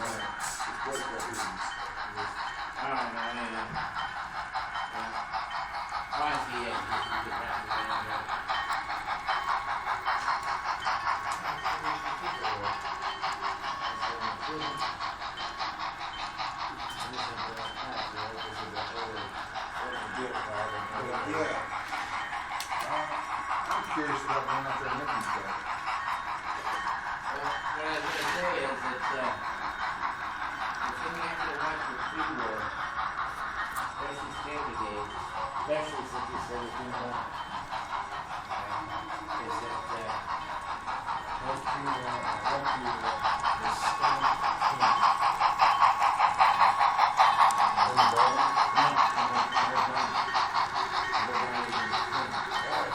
I'm curious about going out there and looking for that. What I was going to say is that the thing you have to watch with freeway, especially standard gauge, especially since you said it's doing that, is that most freeway is stamped pink.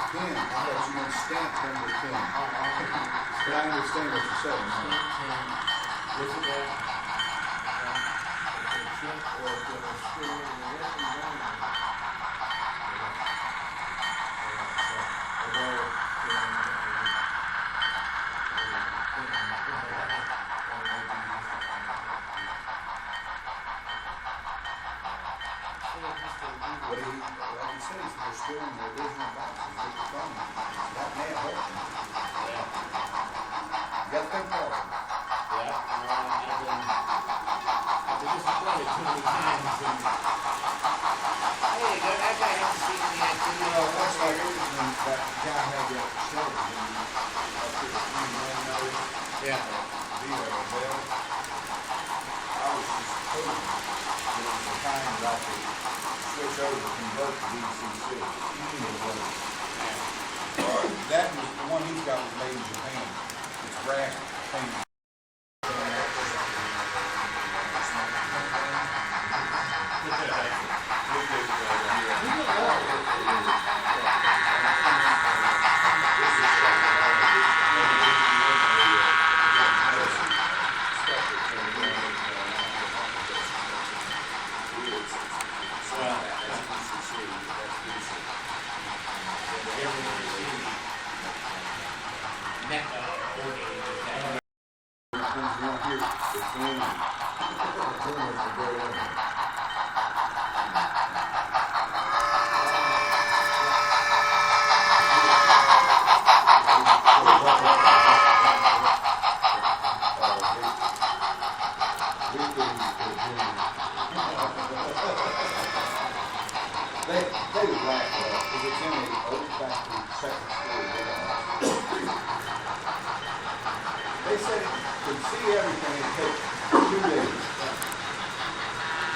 Pin. I thought you meant stamp them with pin. But I understand what you're saying. This is that. It's a chip or it's going to screw in the rest of the But like you say, they're still in the original boxes with the phone. That may have helped them. Yeah. You got to think about it. Yeah, I've been disappointed too many times. And, hey, that guy has to see me at You know, that's like when that guy had that show. Up to the Yeah. deal or whatever. I was just told that it was the time that I could switch over, convert to DCC. That was, the one he's got was made in Japan. It's Grafton. They would laugh at us because it's in the old factory second story warehouse. They said to see everything it takes 2 days.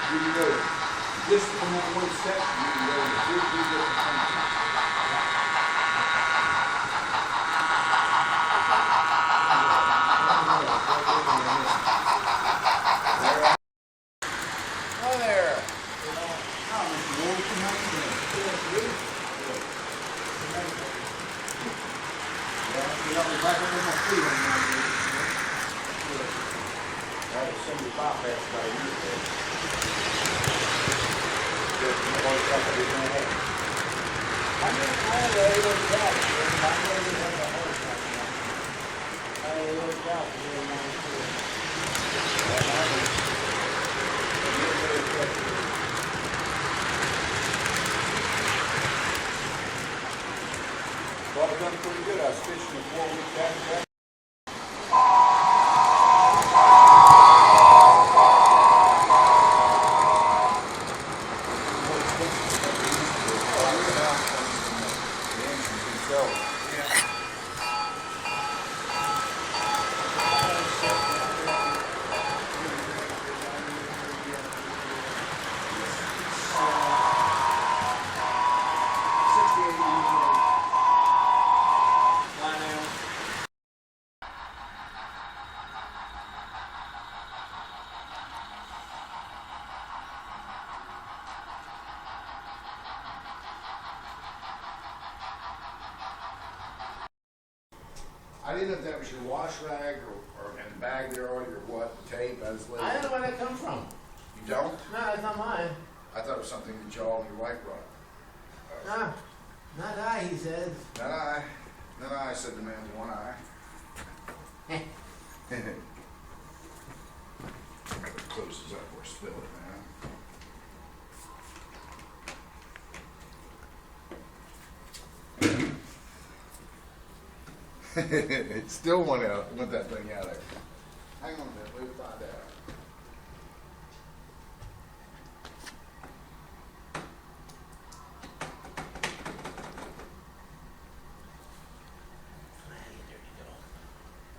You can go just from that one section, you can go to 2 different countries. Oh, there. Somebody bypassed by a year ago. Well, I've done pretty good. I was fishing a 4-week back. I didn't know if that was your wash rag or in the bag there already or what, the tape. I don't know where that comes from. You don't? No, it's not mine. I thought it was something that y'all and your wife brought. No, not I, he says. Not I. Not I, said the man with one eye. Still want that thing out there. Hang on a minute, we'll find out.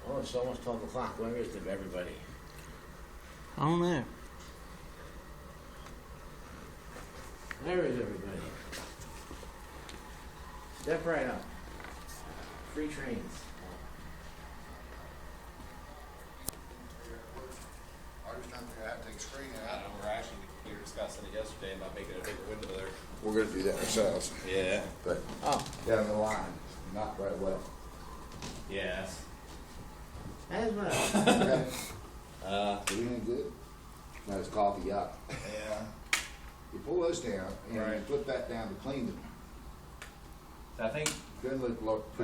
Oh, it's almost 12 o'clock. Where is it, everybody? I don't know. Where is everybody? Step right up. Free trains. I just don't think I have to take a screen I out. know, we were discussing it yesterday about making a bigger window there. We're gonna do that ourselves, Yeah. but Oh, down the line, not right away. Yes. that's what. Okay. Uh, Anything good? No, it's coffee, yuck. yeah. You pull those down and you Right. flip that down to clean them. So I think Then push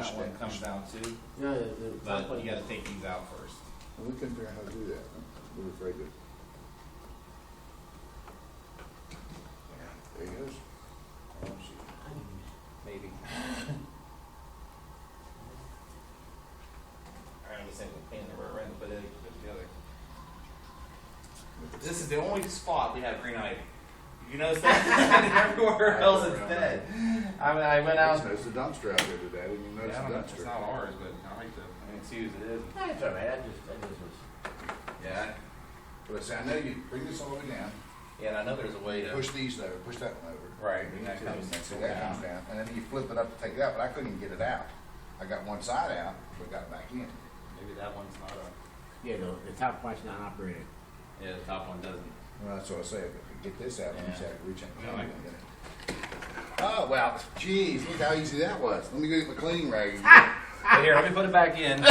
that one down. comes down too, No, the top but one. you gotta take these out first. And we couldn't figure out how to do that. We were afraid to. Yeah, there he goes. Oh, shoot. Maybe. I understand the pain that we're around, but then put it together. This is the only spot we have green ivy. You notice that? Everywhere else it's dead. I mean, I went I out. just noticed the dumpster out there today. I didn't even notice Yeah, I the don't know, it's dumpster. not ours, but I like to. I mean, see whose it is. That's all right. I just was. Yeah. But see, I know you bring this all the way down, Yeah, and I know there's a way to. push these over, push that one over. Right, Bring and that it to comes this, down. that comes down, and then you flip it up to take it out, but I couldn't even get it out. I got one side out, but got it back in. Maybe that one's not a. Yeah, the top part's not operating. Yeah, the top one doesn't. Well, that's what I say, if I could get this out, you just Yeah. have to reach out and Yeah, find I- it. Oh, well, geez, look how easy that was. Let me go get my cleaning rag. But here, let me put it back in. I'm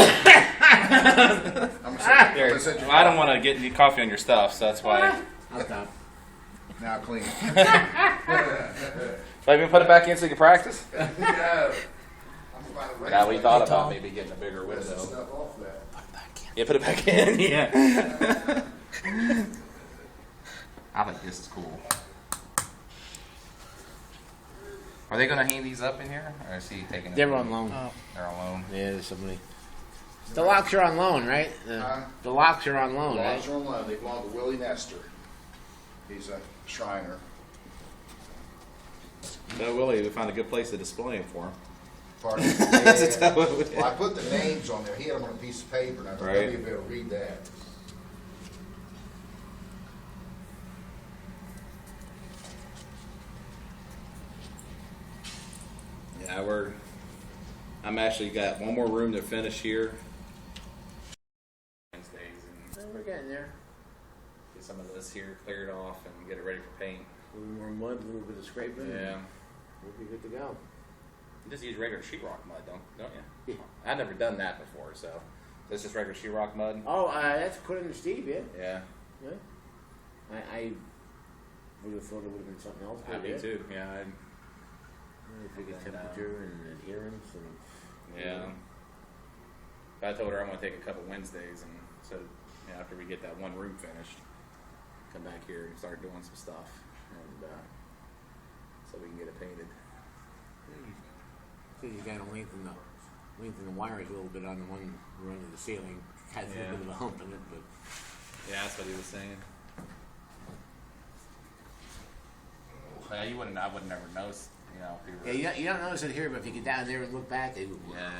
gonna set Well, I don't want to get any coffee on your stuff, so that's why. I'll stop. Now clean. So I even put it back in so you can practice? No. I'm gonna find a rag. Yeah, we thought about maybe getting a bigger Rest the window. stuff off that. Yeah, put it back in. Yeah. I think this is cool. Are they going to hang these up in here, or is he taking? They're on loan. They're on loan. Yeah, there's somebody. The locks are on loan, right? The locks are on loan, right? Logs are on loan. They belong to Willie Nestor. He's a Shriner. So Willie, we found a good place to display them for him. Pardon? That's Yeah. how it would- Well, I put the names on there. He had them on a piece of paper, and I thought Right. maybe you'd be able to read that. Yeah, I'm actually got one more room to finish here. Wednesdays and We're getting there. get some of this here cleared off and get it ready for paint. A little more mud, a little bit of scraping. Yeah. We'll be good to go. You just use regular sheetrock mud, don't you? Yeah. I've never done that before, so this is regular sheetrock mud. Oh, that's according to Steve, yeah. Yeah, Yeah. I would have thought it would have been something else. but me yeah. too. Yeah, If we get And then, temperature and adherence and. yeah. But I told her I'm gonna take a couple Wednesdays, and so after we get that one room finished, come back here and start doing some stuff, and so we can get it painted. So you got to lengthen the wires a little bit on the one run of the ceiling. Has a Yeah. little bit of a hump in it, but Yeah, that's what he was saying. Yeah, I would never notice, if you were, you don't notice it here. But if you get down there and look back, it, yeah.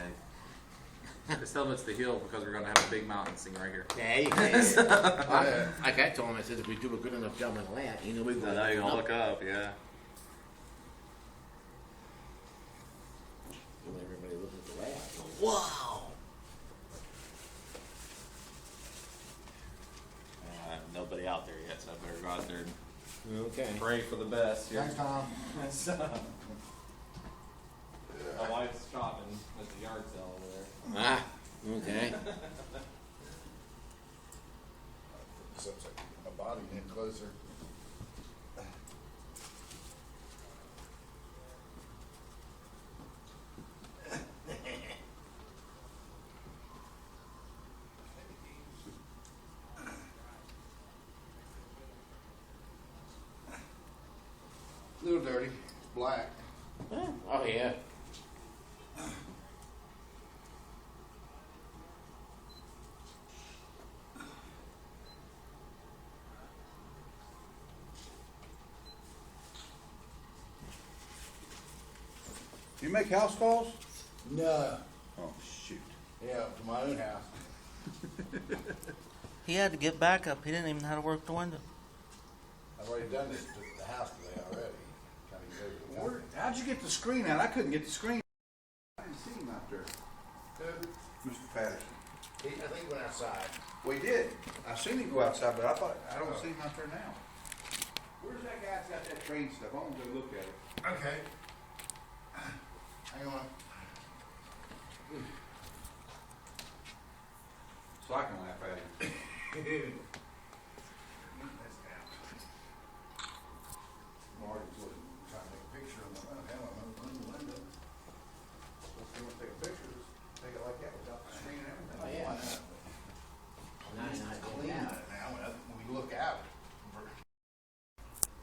It still looks the hill because we're gonna have a big mountain scene right here. yeah, you can. Like I told him, I said if we do a good enough job on the layout, we go. So now you're gonna look up, yeah. Everybody look at the layout. Wow. Nobody out there yet, so I better go out there and Okay. pray for the best. Thanks, Tom. My wife's shopping at the yard sale over there. Ah. Okay. So it's like my body getting closer. Little dirty, black. Oh yeah. You make house calls? No. Oh, shoot. Yeah, for my own house. He had to get backup. He didn't even know how to work the window. I've already done this to the house today already. Kind of go to the Where, how'd you get the screen out? I couldn't get the screen. I didn't see him out there. Who? Mr. Patterson. I think he went outside. Well, he did. I seen him go outside, but I don't see him out there now. Where's that guy that's got that train stuff? I want to go look at it. Okay. Hang on. So I can laugh at him. Marty's looking, trying to take a picture of the window. If you want to take a picture, just take it like that without the screen and everything. Oh, yeah. Why not? It's clean out now when we look out.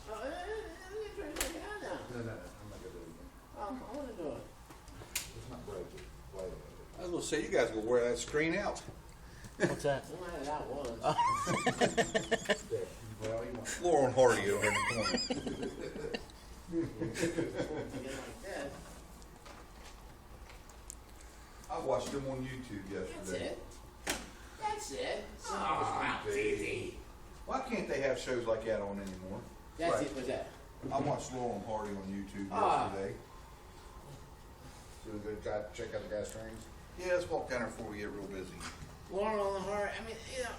Oh, it's right there now. No, I'm not gonna do it again. Oh, I want to do it. It's not broken. Wait a minute. I was gonna say, you guys gonna wear that screen out. What's that? We might have that once. There. Well, you want. Laurel and Hardy over in the corner. Get like this. I watched them on YouTube That's yesterday. it. That's it. Oh, TV. Why can't they have shows like that on anymore? That's Right. it. What's that? I watched Laurel and Hardy on YouTube Ah. yesterday. So we go try to check out the gas trains. Yeah, let's walk down there before we get real busy. Laurel on the Heart. I mean, you know,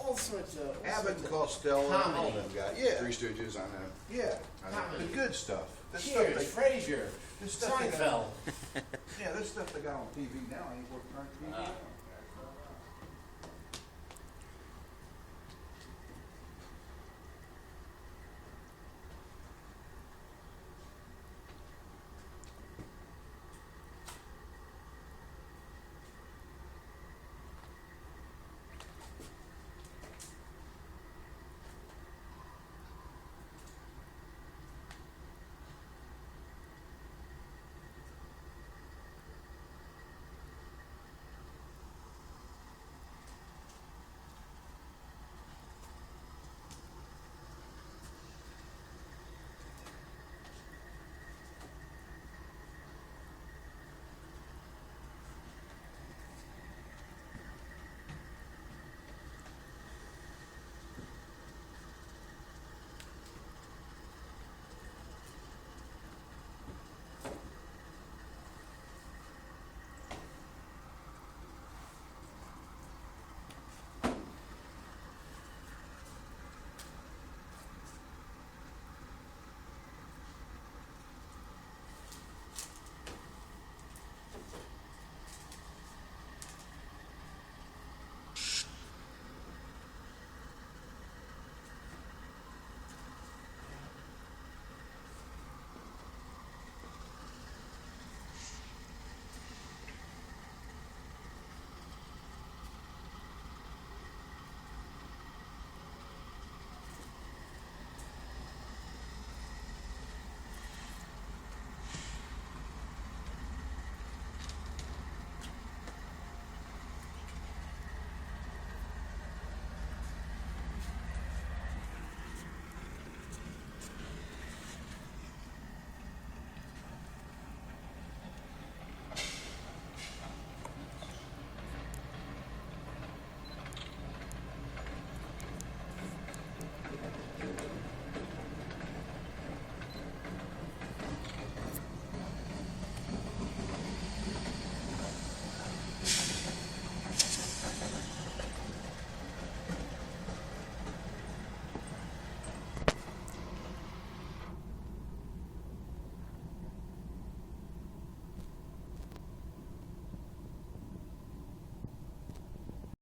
all sorts of. Abbott and Costello, all Comedy. them guys. Yeah, Three Stooges, I know. yeah. I know. Comedy. The good stuff. The Cheers, stuff they, Frasier, the stuff they Seinfeld. got, yeah, this stuff they got on TV now ain't worth turning TV on.